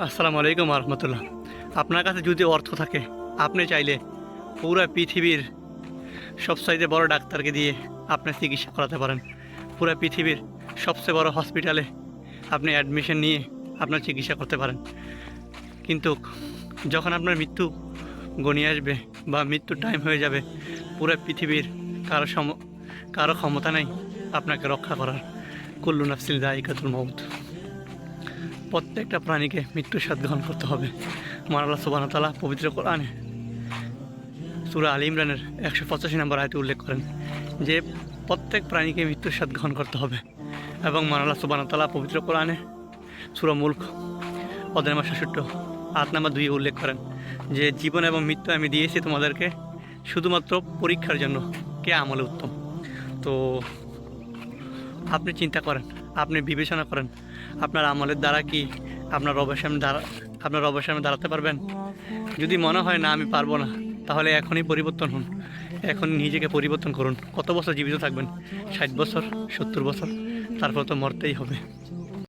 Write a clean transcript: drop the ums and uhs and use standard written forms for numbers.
আসসালামু আলাইকুম রহমতুল্লাহ। আপনার কাছে যদি অর্থ থাকে, আপনি চাইলে পুরো পৃথিবীর সবচাইতে বড় ডাক্তারকে দিয়ে আপনার চিকিৎসা করাতে পারেন। পুরো পৃথিবীর সবচেয়ে বড় হসপিটালে আপনি অ্যাডমিশন নিয়ে আপনার চিকিৎসা করতে পারেন। কিন্তু যখন আপনার মৃত্যু ঘনিয়ে আসবে বা মৃত্যুর টাইম হয়ে যাবে, পুরো পৃথিবীর কারো কারো ক্ষমতা নেই আপনাকে রক্ষা করার। কুল্লু নাফসিন যায়িকাতুল মউত। প্রত্যেকটা প্রাণীকে মৃত্যুর স্বাদ গ্রহণ করতে হবে। মহান আল্লাহ সুবহানাহু ওয়া তাআলা পবিত্র কোরআনে সূরা আল ইমরানের 185 নম্বর আয়াতে উল্লেখ করেন যে প্রত্যেক প্রাণীকে মৃত্যুর স্বাদ গ্রহণ করতে হবে। এবং মহান আল্লাহ সুবহানাহু ওয়া তাআলা পবিত্র কোরআনে সূরা মুলক অধ্যায় নম্বর 66 আয়াত নম্বর 2 উল্লেখ করেন যে জীবন এবং মৃত্যু আমি দিয়েছি তোমাদেরকে শুধুমাত্র পরীক্ষার জন্য, কে আমলে উত্তম। তো আপনি চিন্তা করেন, আপনি বিবেচনা করেন, আপনার আমলের দ্বারা কি আপনার রবের সামনে দাঁড়াতে পারবেন? যদি মনে হয় না আমি পারবো না, তাহলে এখনই পরিবর্তন হন, এখন নিজেকে পরিবর্তন করুন। কত বছর জীবিত থাকবেন? 60 বছর, 70 বছর, তারপর তো মরতেই হবে।